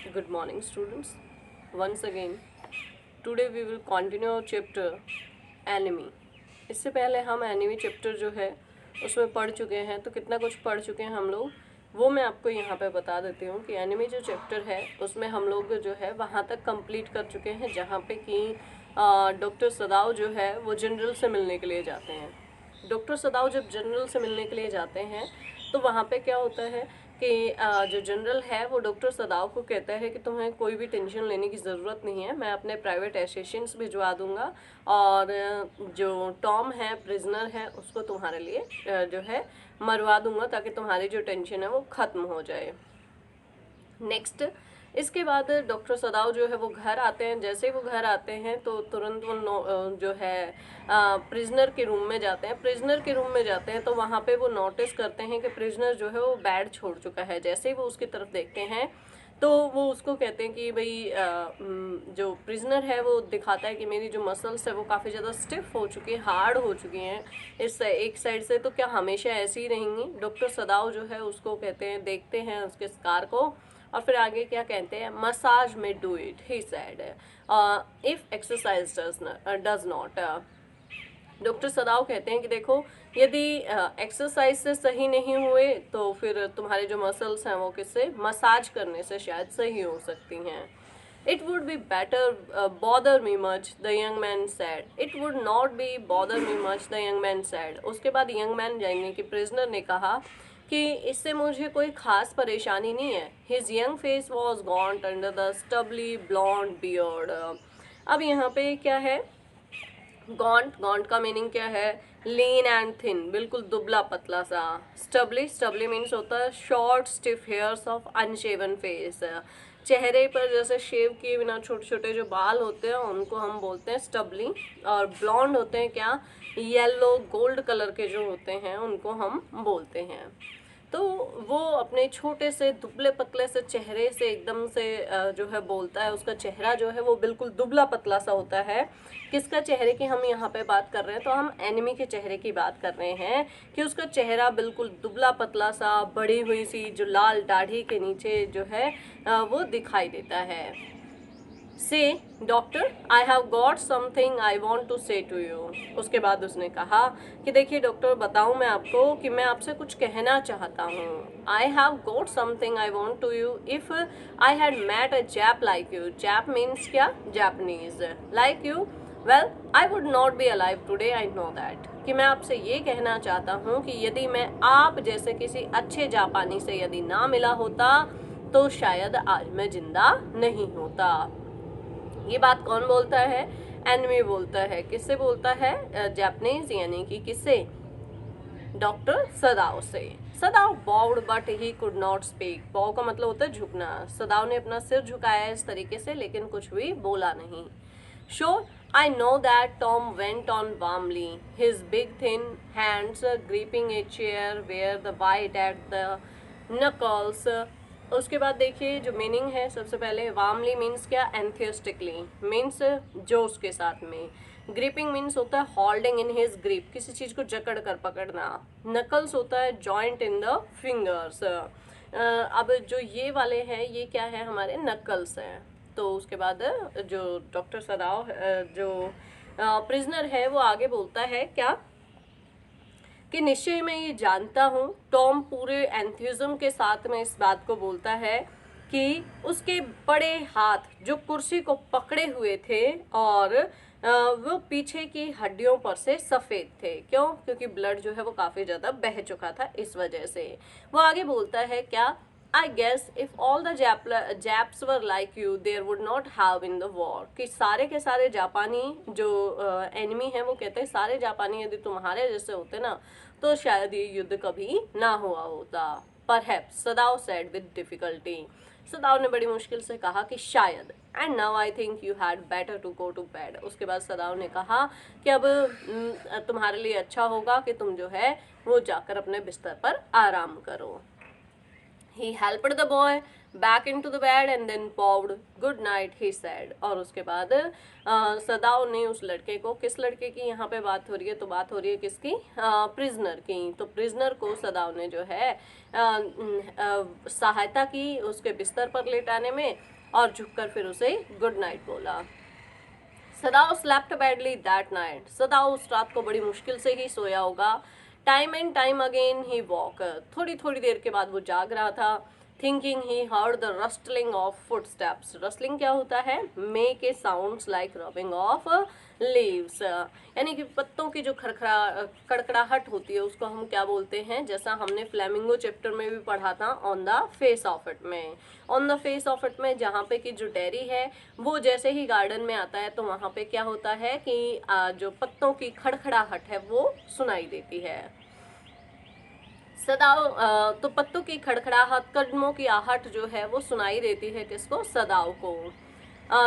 Good morning, students. Once again, today we will continue our chapter Anime. इससे पहले हम enemy chapter जो है उसमें पढ़ चुके हैं, तो कितना कुछ पढ़ चुके हैं हम लोग वो मैं आपको यहाँ पे बता देती हूँ कि एनिमी जो चैप्टर है उसमें हम लोग जो है वहाँ तक कंप्लीट कर चुके हैं जहाँ पे कि डॉक्टर सदाव जो है वो जनरल से मिलने के लिए जाते हैं। डॉक्टर सदाव जब जनरल से मिलने के लिए जाते हैं तो वहाँ पे क्या होता है कि जो जनरल है वो डॉक्टर सदाव को कहता है कि तुम्हें कोई भी टेंशन लेने की ज़रूरत नहीं है, मैं अपने प्राइवेट असिस्टेंट्स भिजवा दूंगा और जो टॉम है प्रिजनर है उसको तुम्हारे लिए जो है मरवा दूंगा ताकि तुम्हारी जो टेंशन है वो ख़त्म हो जाए। नेक्स्ट इसके बाद डॉक्टर सदाव जो है वो घर आते हैं। जैसे ही वो घर आते हैं तो तुरंत वो जो है प्रिजनर के रूम में जाते हैं। प्रिजनर के रूम में जाते हैं तो वहाँ पे वो नोटिस करते हैं कि प्रिजनर जो है वो बेड छोड़ चुका है। जैसे ही वो उसकी तरफ देखते हैं तो वो उसको कहते हैं कि भाई जो प्रिजनर है वो दिखाता है कि मेरी जो मसल्स है वो काफ़ी ज़्यादा स्टिफ हो चुकी है, हार्ड हो चुकी हैं इस एक साइड से, तो क्या हमेशा ऐसी ही रहेंगी। डॉक्टर सदाव जो है उसको कहते हैं, देखते हैं उसके स्कार को और फिर आगे क्या कहते हैं, मसाज में do it he said if exercise does not. Doctor सदाव कहते हैं कि देखो यदि एक्सरसाइज से सही नहीं हुए तो फिर तुम्हारे जो मसल्स हैं वो किससे, मसाज करने से शायद सही हो सकती हैं। It would be better bother me much the young man sad. It would not be bother me much the young man sad. उसके बाद यंग मैन यानी कि प्रिजनर ने कहा कि इससे मुझे कोई खास परेशानी नहीं है। His young face was gaunt under the stubbly blond beard. अब यहाँ पे क्या है, गॉन्ट, गॉन्ट का मीनिंग क्या है, लीन एंड थिन, बिल्कुल दुबला पतला सा। स्टबली, स्टबली मीन्स होता है short stiff hairs of unshaven face. चेहरे पर जैसे शेव किए बिना छोटे छोटे जो बाल होते हैं उनको हम बोलते हैं स्टबली। और ब्लॉन्ड होते हैं क्या, येलो गोल्ड कलर के जो होते हैं उनको हम बोलते हैं। तो वो अपने छोटे से दुबले पतले से चेहरे से एकदम से जो है बोलता है। उसका चेहरा जो है वो बिल्कुल दुबला पतला सा होता है। किसका चेहरे की हम यहाँ पे बात कर रहे हैं, तो हम एनिमी के चेहरे की बात कर रहे हैं कि उसका चेहरा बिल्कुल दुबला पतला सा, बड़ी हुई सी जो लाल दाढ़ी के नीचे जो है वो दिखाई देता है। Say doctor I have got something I want to say to you. उसके बाद उसने कहा कि देखिए डॉक्टर बताऊं मैं आपको कि मैं आपसे कुछ कहना चाहता हूँ। I have got something I want to you if I had met a Jap like you. Jap means क्या, Japanese, like you, well I would not be alive today, I know that. कि मैं आपसे ये कहना चाहता हूँ कि यदि मैं आप जैसे किसी अच्छे जापानी से यदि ना मिला होता तो शायद आज मैं जिंदा नहीं होता। ये बात कौन बोलता है, एनिमी बोलता है। किससे बोलता है, जापानीज यानी कि किससे, डॉक्टर सदाव से। Sadao bowed but he could not speak. Bow का मतलब होता है झुकना। सदाव ने अपना सिर झुकाया इस तरीके से लेकिन कुछ भी बोला नहीं। Sure, I know that, Tom went on warmly, his big thin hands gripping a chair where the white at the knuckles. उसके बाद देखिए जो मीनिंग है, सबसे पहले वार्मली मीन्स क्या, एंथियस्टिकली मीन्स जोश के साथ में। ग्रिपिंग मीन्स होता है होल्डिंग इन हिज ग्रिप, किसी चीज़ को जकड़ कर पकड़ना। नकल्स होता है जॉइंट इन द फिंगर्स। अब जो ये वाले हैं ये क्या है, हमारे नकल्स हैं। तो उसके बाद जो डॉक्टर सदाव जो प्रिजनर है वो आगे बोलता है क्या, कि निश्चय मैं ये जानता हूँ। टॉम पूरे एंथुजिज्म के साथ में इस बात को बोलता है कि उसके बड़े हाथ जो कुर्सी को पकड़े हुए थे और वो पीछे की हड्डियों पर से सफ़ेद थे। क्यों, क्योंकि ब्लड जो है वो काफ़ी ज़्यादा बह चुका था, इस वजह से। वो आगे बोलता है क्या, I guess if all the Japs were like you, there would not have in the war. कि सारे के सारे जापानी जो एनिमी हैं वो कहते हैं सारे जापानी यदि तुम्हारे जैसे होते ना तो शायद ये युद्ध कभी ना हुआ होता। Perhaps, सदाव said with difficulty. सदाव ने बड़ी मुश्किल से कहा कि शायद। And now I think you had better to go to bed. उसके बाद सदाव ने कहा कि अब तुम्हारे लिए अच्छा होगा कि तुम जो है वो जाकर अपने बिस्तर पर आराम करो। He helped the boy back into the bed and then pawed. Good night, he said. और उसके बाद सदाव ने उस लड़के को, किस लड़के की यहाँ पे बात हो रही है, तो बात हो रही है किसकी, प्रिजनर की। तो प्रिजनर को सदाव ने जो है सहायता की उसके बिस्तर पर लेटाने में, और झुककर फिर उसे गुड नाइट बोला। Sadao slept badly that night. Sadao उस रात को बड़ी मुश्किल से ही सोया होगा। Time and time again he woke. थोड़ी थोड़ी देर के बाद वो जाग रहा था। Thinking he heard the rustling of footsteps. Rustling क्या होता है, make a sounds like rubbing of leaves, यानी कि पत्तों की जो कड़कड़ाहट होती है उसको हम क्या बोलते हैं, जैसा हमने फ्लेमिंगो चैप्टर में भी पढ़ा था on the face of it में। On the face of it में जहाँ पे कि जो डेरी है वो जैसे ही गार्डन में आता है तो वहाँ पे क्या होता है कि जो पत्तों की खड़खड़ाहट है वो सुनाई देती है। सदाव तो पत्तों की खड़खड़ाहट, कदमों की आहट जो है वो सुनाई देती है किसको, सदाव को।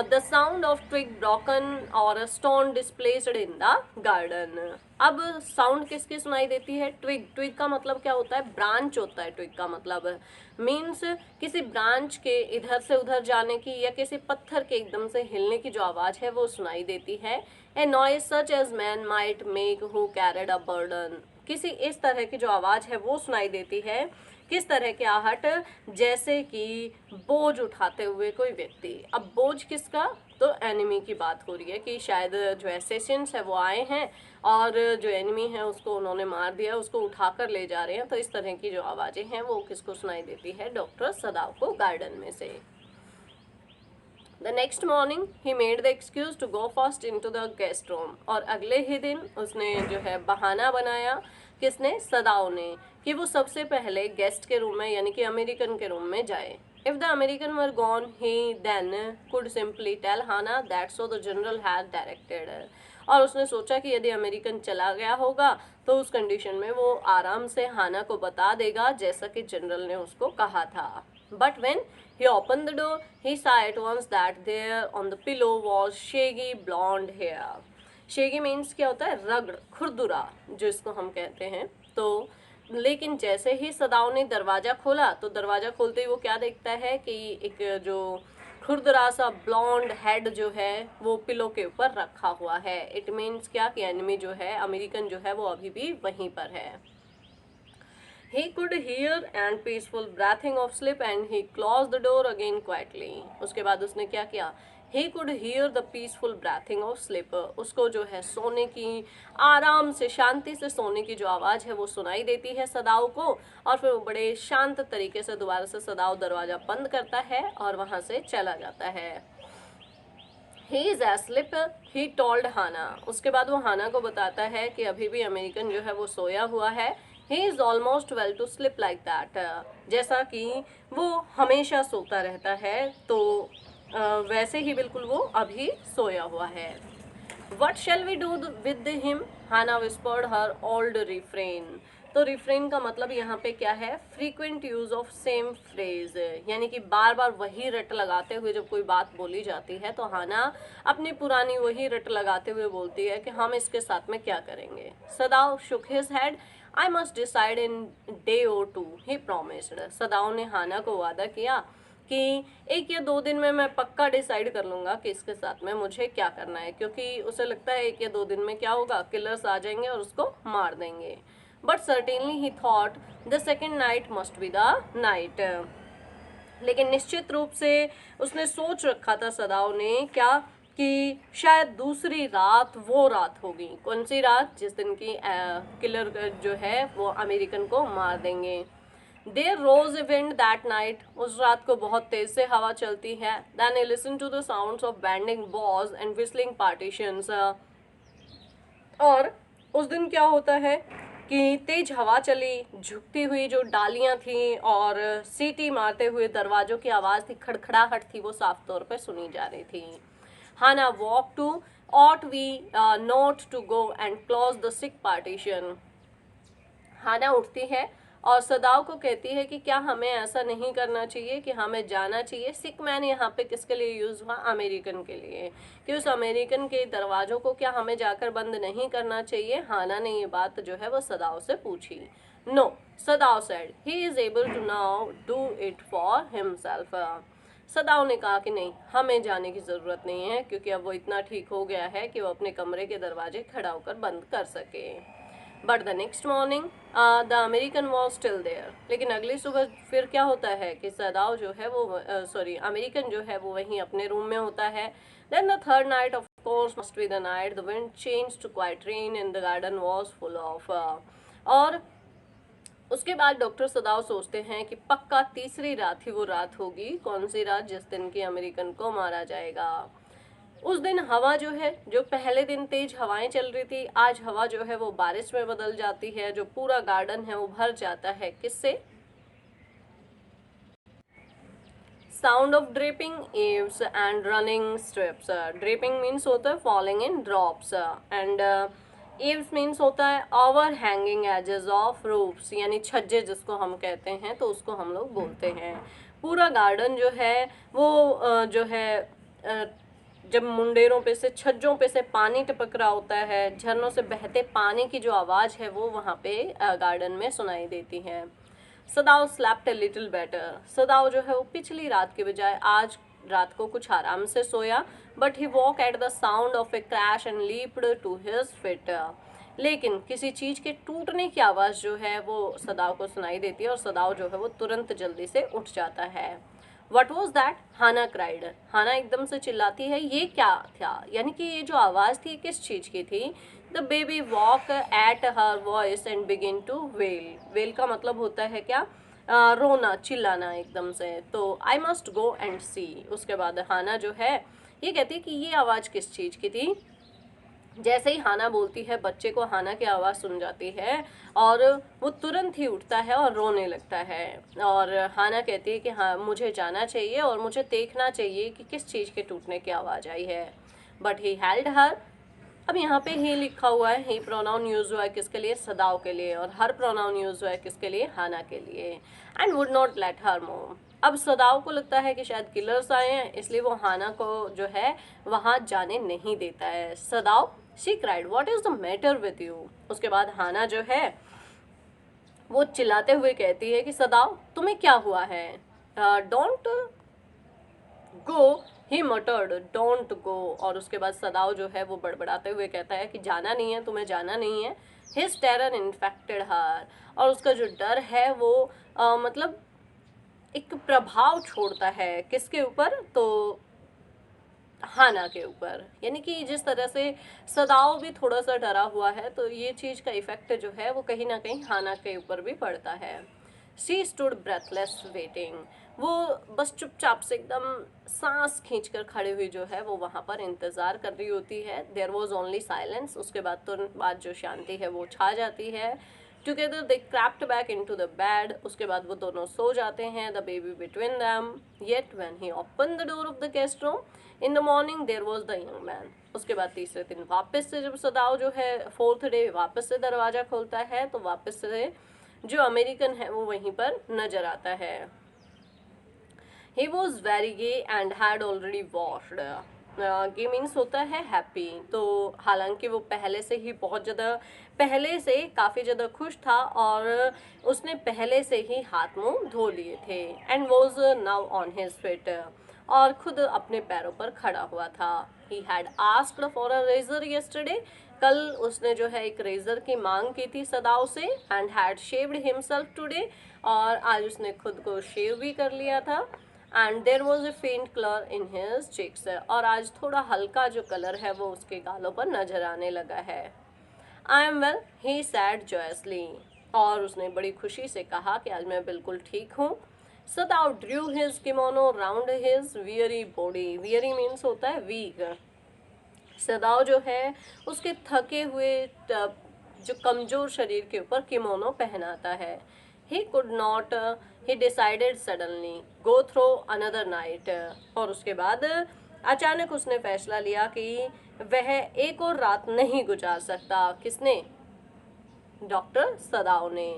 The sound of twig broken और stone displaced in the garden. अब साउंड किसकी सुनाई देती है, ट्विग। ट्विग का मतलब क्या होता है, ब्रांच होता है। ट्विग का मतलब मीन्स किसी ब्रांच के इधर से उधर जाने की या किसी पत्थर के एकदम से हिलने की जो आवाज है वो सुनाई देती है। A noise such as man might make who carried a burden. किसी इस तरह की जो आवाज है वो सुनाई देती है, किस तरह की आहट, जैसे कि बोझ उठाते हुए कोई व्यक्ति। अब बोझ किसका, तो एनिमी की बात हो रही है कि शायद जो एसेसियंस है वो आए हैं और जो एनिमी है उसको उन्होंने मार दिया, उसको उठाकर ले जा रहे हैं। तो इस तरह की जो आवाजें हैं वो किसको सुनाई देती है, डॉक्टर सदाव को गार्डन में से। The next morning he made the excuse to go first into the guest room। और अगले ही दिन उसने जो है बहाना बनाया, किसने, सदाव ने, कि वो सबसे पहले गेस्ट के रूम में यानी कि अमेरिकन के रूम में जाए। If the American were gone, he then could simply tell Hannah that so the general had directed। और उसने सोचा कि यदि अमेरिकन चला गया होगा तो उस कंडीशन में वो आराम से हाना को बता देगा जैसा कि जनरल ने उसको कहा था। But when he opened the door, he saw at once that there on the pillow was shaggy blonde hair। shaggy means क्या होता है, रगड़, खुरदुरा जो इसको हम कहते हैं। तो लेकिन जैसे ही सदाव ने दरवाजा खोला तो दरवाजा खोलते ही वो क्या देखता है कि एक जो खुरदुरा सा ब्लॉन्ड हेड जो है वो पिलो के ऊपर रखा हुआ है। इट मीन्स क्या कि एनिमी जो है, अमेरिकन जो है वो अभी भी वहीं पर है। He could hear and peaceful breathing of sleep and he closed the door again quietly। उसके बाद उसने क्या किया, He could hear the peaceful breathing of sleep। उसको जो है सोने की, आराम से शांति से सोने की जो आवाज़ है वो सुनाई देती है सदाव को, और फिर वो बड़े शांत तरीके से दोबारा से सदाव दरवाज़ा बंद करता है और वहाँ से चला जाता है। He is asleep, he told Hannah। उसके बाद वो हाना को बताता है कि अभी भी अमेरिकन जो है वो सोया हुआ है। He is almost well to sleep like that। जैसा कि वो हमेशा सोता रहता है, तो वैसे ही बिल्कुल वो अभी सोया हुआ है। What shall we do with him? Hannah whispered her old refrain। तो रिफ्रेन का मतलब यहाँ पे क्या है, frequent use of same phrase, यानी कि बार बार वही रट लगाते हुए जब कोई बात बोली जाती है तो हाना अपनी पुरानी वही रट लगाते हुए बोलती है कि हम इसके साथ में क्या करेंगे। सदाव shook his head. I must decide in day और टू, ही प्रॉमिस्ड। सदाव ने हाना को वादा किया कि 1 या 2 दिन में मैं पक्का डिसाइड कर लूँगा कि इसके साथ में मुझे क्या करना है, क्योंकि उसे लगता है 1 या 2 दिन में क्या होगा, किलर्स आ जाएंगे और उसको मार देंगे। But certainly he thought the second night must be the night. लेकिन निश्चित रूप से उसने सोच रखा था सदाव ने क्या, कि शायद दूसरी रात वो रात होगी। कौन सी रात, जिस दिन की किलर जो है वो अमेरिकन को मार देंगे। There rose a wind that night। उस रात को बहुत तेज से हवा चलती है। Then I listened to the sounds of bending bows and whistling partitions। और उस दिन क्या होता है कि तेज हवा चली, झुकती हुई जो डालियां थी और सीटी मारते हुए दरवाजों की आवाज़ थी, खड़खड़ाहट थी, वो साफ तौर पर सुनी जा रही थी। Hannah walked to ought we not to go and close the sick partition। हाना उठती है और सदाव को कहती है कि क्या हमें ऐसा नहीं करना चाहिए, कि हमें जाना चाहिए। सिक मैन यहाँ पे किसके लिए यूज़ हुआ, अमेरिकन के लिए, कि उस अमेरिकन के दरवाज़ों को क्या हमें जाकर बंद नहीं करना चाहिए। हाना ने ये बात जो है वो सदाव से पूछी। No, Sadao said, he is able to now do it for himself. Sadao ने कहा कि नहीं, हमें जाने की ज़रूरत नहीं है, क्योंकि अब वो इतना ठीक हो गया है कि वो अपने कमरे के दरवाजे खड़ा होकर बंद कर सके। But the next morning the American was still there. लेकिन अगली सुबह फिर क्या होता है कि सदाव जो है वो अमेरिकन जो है वो वहीं अपने रूम में होता है। Then the third night, of course must be the night, the wind change to quite rain and the garden was full of. और उसके बाद डॉक्टर सदाव सोचते हैं कि पक्का तीसरी रात ही वो रात होगी। कौन सी रात? जिस दिन की अमेरिकन को मारा जाएगा। उस दिन हवा जो है, जो पहले दिन तेज हवाएं चल रही थी, आज हवा जो है वो बारिश में बदल जाती है। जो पूरा गार्डन है वो भर जाता है किससे? Sound of dripping eaves and running strips. Dripping means होता है falling in drops, and eaves means होता है over hanging edges of roofs, यानी छज्जे जिसको हम कहते हैं, तो उसको हम लोग बोलते हैं। पूरा गार्डन जो है वो जो है जब मुंडेरों पे से, छज्जों पे से पानी टपक रहा होता है, झरनों से बहते पानी की जो आवाज़ है वो वहाँ पे गार्डन में सुनाई देती है। सदाव स्लैप्ड अ लिटिल बेटर। सदाव जो है वो पिछली रात के बजाय आज रात को कुछ आराम से सोया। But he woke at the sound of a crash and leaped to his feet. लेकिन किसी चीज़ के टूटने की आवाज़ जो है वो सदाव को सुनाई देती है, और सदाव जो है वो तुरंत जल्दी से उठ जाता है। What was that? Hana cried. Hana एकदम से चिल्लाती है, ये क्या था? यानी कि ये जो आवाज़ थी किस चीज़ की थी? The baby walk at her voice and begin to wail. Wail का मतलब होता है क्या? रोना, चिल्लाना एकदम से। तो आई मस्ट गो एंड सी। उसके बाद हाना जो है ये कहती है कि ये आवाज़ किस चीज़ की थी। जैसे ही हाना बोलती है, बच्चे को हाना की आवाज़ सुन जाती है और वो तुरंत ही उठता है और रोने लगता है। और हाना कहती है कि हाँ, मुझे जाना चाहिए और मुझे देखना चाहिए कि किस चीज़ के टूटने की आवाज़ आई है। But he held her. अब यहाँ पे ही लिखा हुआ है, ही प्रोनाउन यूज हुआ है किसके लिए? सदाव के लिए। और हर प्रोनाउन यूज हुआ है किसके लिए? हाना के लिए। And would not let her move. अब सदाव को लगता है कि शायद किलर्स आए हैं, इसलिए वो हाना को जो है वहाँ जाने नहीं देता है। सदाव, she cried, what is the matter with you. उसके बाद हाना जो है वो चिल्लाते हुए कहती है कि सदाव, तुम्हें क्या हुआ है? Don't go, he मटर्ड, don't go. और उसके बाद सदाव जो है वो बड़बड़ाते हुए कहता है कि जाना नहीं है, तुम्हें जाना नहीं है। हिज टेरर इन्फेक्टेड हर। और उसका जो डर है वो मतलब एक प्रभाव छोड़ता है किसके ऊपर? तो हाना के ऊपर। यानी कि जिस तरह से सदाव भी थोड़ा सा डरा हुआ है, तो ये चीज़ का इफेक्ट जो है वो कहीं ना कहीं हाना के ऊपर भी पड़ता है। She stood breathless waiting. वो बस चुपचाप से एकदम सांस खींचकर खड़ी हुई जो है वो वहाँ पर इंतज़ार कर रही होती है। There was only silence. उसके बाद तुरंत बाद जो शांति है वो छा जाती है। Together they crept back into the bed. उसके बाद वो दोनों सो जाते हैं, the baby between them. Yet when he open the door of the guest room in the morning there was the young man. उसके बाद तीसरे दिन वापस से जब सदाव जो है फोर्थ डे वापस से दरवाज़ा खोलता है, तो वापस से जो अमेरिकन है वो वहीं पर नजर आता है। He was very gay and had already washed. Gay means होता है हैप्पी। तो हालांकि वो पहले से ही बहुत ज़्यादा, पहले से काफ़ी ज़्यादा खुश था और उसने पहले से ही हाथ मुंह धो लिए थे। And was now on his feet. और खुद अपने पैरों पर खड़ा हुआ था। He had asked for a razor yesterday. कल उसने जो है एक रेजर की मांग की थी सदाव से। And had shaved himself today. और आज उसने खुद को शेव भी कर लिया था। And there was a faint colour in his chicks. और आज थोड़ा हल्का जो कलर है वो उसके गालों पर नजर आने लगा है। I am well, he sad joyously. और उसने बड़ी खुशी से कहा कि आज मैं बिल्कुल ठीक हूँ। सदाव Drew his kimono round his weary body. Weary means होता है वीक। सदाव जो है उसके थके हुए जो कमजोर शरीर के ऊपर किमोनो पहनाता है। ही could not, he decided suddenly go through another night. और उसके बाद अचानक उसने फैसला लिया कि वह एक और रात नहीं गुजार सकता। किसने? डॉक्टर सदाव ने।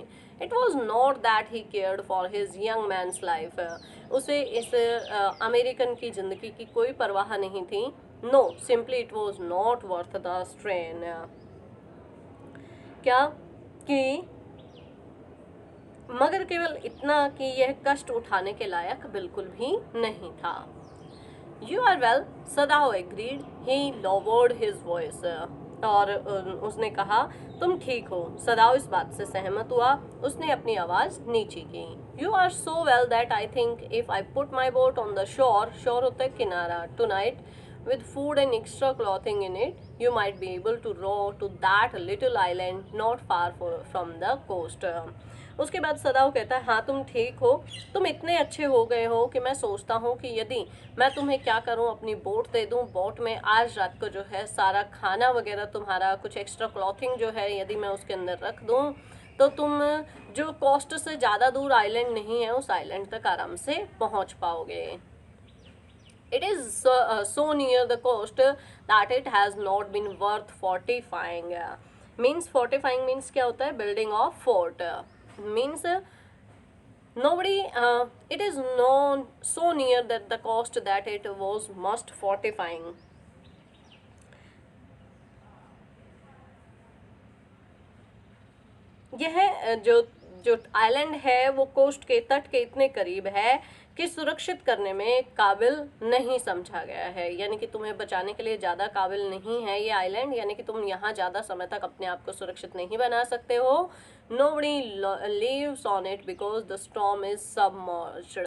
It was not that he cared for his young man's life. उसे इस अमेरिकन की जिंदगी की कोई परवाह नहीं थी। No, simply it was not worth the strain. क्या? कि मगर केवल इतना कि यह कष्ट उठाने के लायक बिल्कुल भी नहीं था। You are well, Sadao agreed. He lowered his voice. और उसने कहा तुम ठीक हो। सदाओ इस बात से सहमत हुआ। उसने अपनी आवाज नीची की। You are so well that I think if I put my boat on the shore, shore होता है किनारा, tonight, with food and extra clothing in it, you might be able to row to that little island not far from the coast. उसके बाद सदाओ कहता है हाँ तुम ठीक हो, तुम इतने अच्छे हो गए हो कि मैं सोचता हूँ कि यदि मैं तुम्हें क्या करूँ, अपनी बोट दे दूँ, बोट में आज रात को जो है सारा खाना वगैरह तुम्हारा कुछ एक्स्ट्रा क्लॉथिंग जो है यदि मैं उसके अंदर रख दूँ तो तुम जो कोस्ट से ज़्यादा दूर आइलैंड नहीं है उस आइलैंड तक आराम से पहुँच पाओगे। It is so near the coast that it has not been worth fortifying. Means fortifying means क्या होता है? Building of fort. Means nobody. It is known so near that the coast that it was must fortifying. यह जो जो island है वो coast के तट के इतने करीब है कि सुरक्षित करने में काबिल नहीं समझा गया है, यानी कि तुम्हें बचाने के लिए ज़्यादा काबिल नहीं है ये आइलैंड, यानी कि तुम यहाँ ज़्यादा समय तक अपने आप को सुरक्षित नहीं बना सकते हो। Nobody lives on it because the storm is submerged.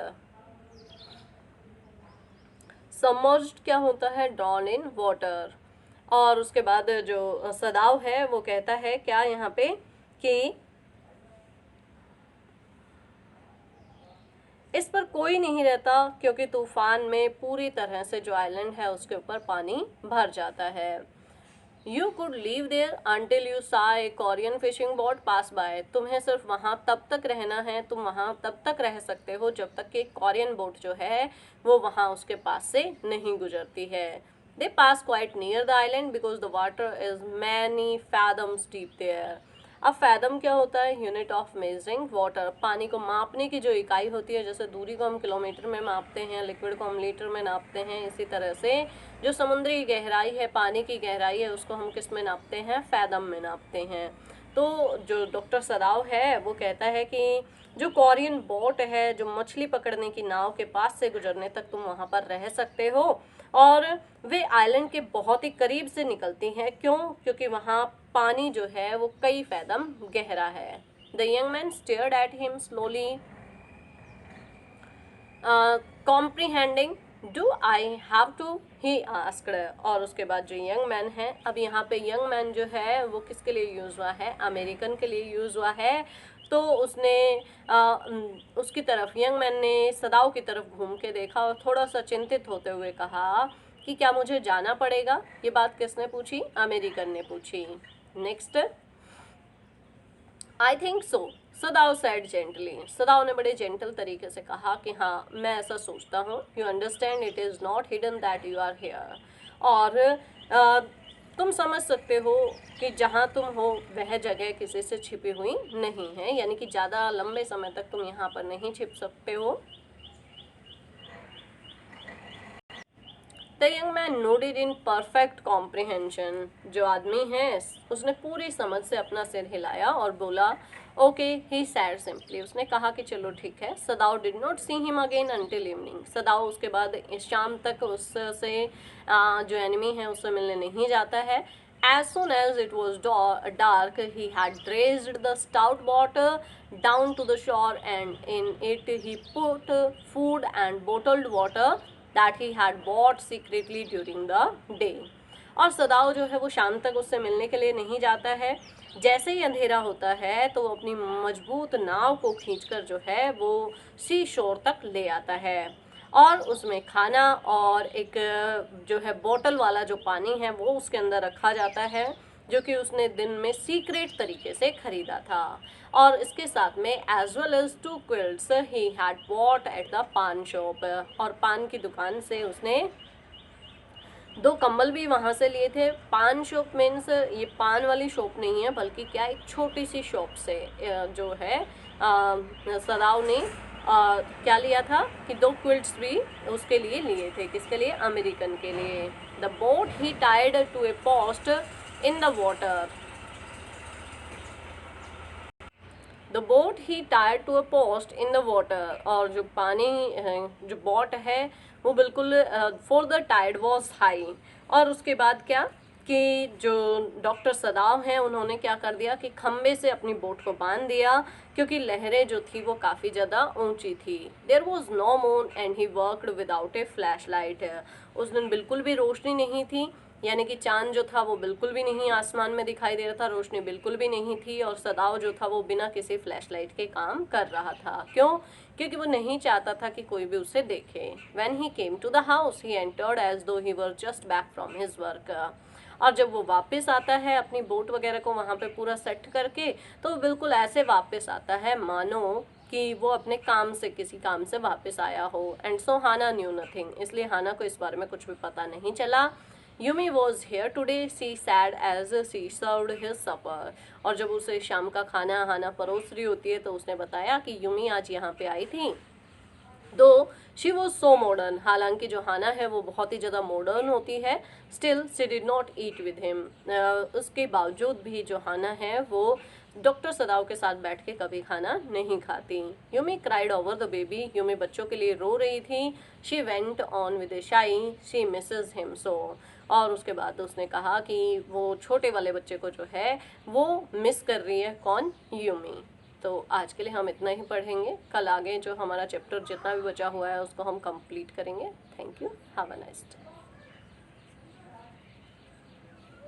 Submerged क्या होता है? Drowned in water. और उसके बाद जो सदाव है वो कहता है क्या यहाँ पे कि इस पर कोई नहीं रहता क्योंकि तूफान में पूरी तरह से जो आइलैंड है उसके ऊपर पानी भर जाता है। You could live there until you saw a Korean fishing boat pass by. तुम्हें सिर्फ वहाँ तब तक रहना है, तुम वहाँ तब तक रह सकते हो जब तक कि कोरियन बोट जो है वो वहाँ उसके पास से नहीं गुजरती है। They pass quite near the island because the water is many fathoms deep there. अब फैदम क्या होता है? Unit of measuring water. पानी को मापने की जो इकाई होती है, जैसे दूरी को हम किलोमीटर में मापते हैं, लिक्विड को हम लीटर में नापते हैं, इसी तरह से जो समुद्री गहराई है, पानी की गहराई है, उसको हम किस में नापते हैं? फैदम में नापते हैं। तो जो डॉक्टर सदाव है वो कहता है कि जो कोरियन बोट है, जो मछली पकड़ने की नाव के पास से गुजरने तक तुम वहाँ पर रह सकते हो, और वे आइलैंड के बहुत ही करीब से निकलती हैं। क्यों? क्योंकि वहाँ पानी जो है वो कई फैदम गहरा है। The young man stared at him slowly comprehending do I have to he asked. और उसके बाद जो यंग मैन है, अब यहाँ पे यंग मैन जो है वो किसके लिए यूज़ हुआ है? अमेरिकन के लिए यूज़ हुआ है। तो उसने उसकी तरफ, यंग मैन ने सदाव की तरफ घूम के देखा और थोड़ा सा चिंतित होते हुए कहा कि क्या मुझे जाना पड़ेगा? ये बात किसने पूछी? अमेरिकन ने पूछी। Next, I think so, सदाव said gently. सदाव ने बड़े जेंटल तरीके से कहा कि हाँ मैं ऐसा सोचता हूँ। You understand it is not hidden that you are here. और तुम समझ सकते हो कि जहाँ तुम हो वह जगह किसी से छिपी हुई नहीं है, यानी कि ज़्यादा लंबे समय तक तुम यहाँ पर नहीं छिप सकते हो। The young man nodded in perfect comprehension. जो आदमी है उसने पूरी समझ से अपना सिर हिलाया और बोला ओके। ही सैड सिंपली। उसने कहा कि चलो ठीक है। सदाव did not see him again until evening. सदाव उसके बाद शाम तक उससे जो एनिमी है उससे मिलने नहीं जाता है। As soon as it was dark, he had raised the stout boat down to the shore, and in it he put food and bottled water that he had bought secretly during the day. और सदाव जो है वो शाम तक उससे मिलने के लिए नहीं जाता है। जैसे ही अंधेरा होता है तो वो अपनी मजबूत नाव को खींचकर जो है वो सी शोर तक ले आता है, और उसमें खाना और एक जो है बोतल वाला जो पानी है वो उसके अंदर रखा जाता है, जो कि उसने दिन में सीक्रेट तरीके से खरीदा था। और इसके साथ में as well as 2 quilts he had bought at the paan shop. और पान की दुकान से उसने 2 कंबल भी वहाँ से लिए थे। पान शॉप मीन्स ये पान वाली शॉप नहीं है, बल्कि क्या एक छोटी सी शॉप से जो है सदाव ने क्या लिया था कि 2 क्विल्ट्स भी उसके लिए लिए थे। किसके लिए? अमेरिकन के लिए। The boat he tied to a post in the water. The boat he tired to a post in the water, और जो पानी जो बोट है वो बिल्कुल for the tide was high. और उसके बाद क्या कि जो डॉक्टर सदाव हैं उन्होंने क्या कर दिया कि खम्बे से अपनी बोट को बांध दिया, क्योंकि लहरें जो थी वो काफ़ी ज़्यादा ऊंची थी। There was no moon and he worked without a flashlight. उस दिन बिल्कुल भी रोशनी नहीं थी, यानी कि चांद जो था वो बिल्कुल भी नहीं आसमान में दिखाई दे रहा था, रोशनी बिल्कुल भी नहीं थी, और सदाव जो था वो बिना किसी फ्लैश लाइट के काम कर रहा था। क्यों? क्योंकि वो नहीं चाहता था कि कोई भी उसे देखे। When he came to the house, he entered as though he were just back from his work. और जब वो वापस आता है अपनी बोट वगैरह को वहाँ पे पूरा सेट करके, तो वो बिल्कुल ऐसे वापस आता है मानो कि वो अपने काम से, किसी काम से वापस आया हो। And so Hana knew nothing, इसलिए हाना को इस बारे में कुछ भी पता नहीं चला। Yumi was here today, she said as she served his supper. और जब उसे शाम का खाना हाना परोस रही होती है तो उसने बताया कि यूमी आज यहाँ पे आई थी। दो शी वॉज सो मॉडर्न, हालांकि जो हाना है वो बहुत ही ज़्यादा मॉडर्न होती है, still she did not eat with him. उसके बावजूद भी जो हाना है वो डॉक्टर सदाव के साथ बैठ के कभी खाना नहीं खाती। Yumi cried over the baby, Yumi बच्चों के लिए रो रही थी। शी वेंट ऑन विद ए शाई, शी मिसेस हिम सो। और उसके बाद उसने कहा कि वो छोटे वाले बच्चे को जो है वो मिस कर रही है। कौन? यूमी। तो आज के लिए हम इतना ही पढ़ेंगे, कल आगे जो हमारा चैप्टर जितना भी बचा हुआ है उसको हम कंप्लीट करेंगे। Thank you, have a nice day.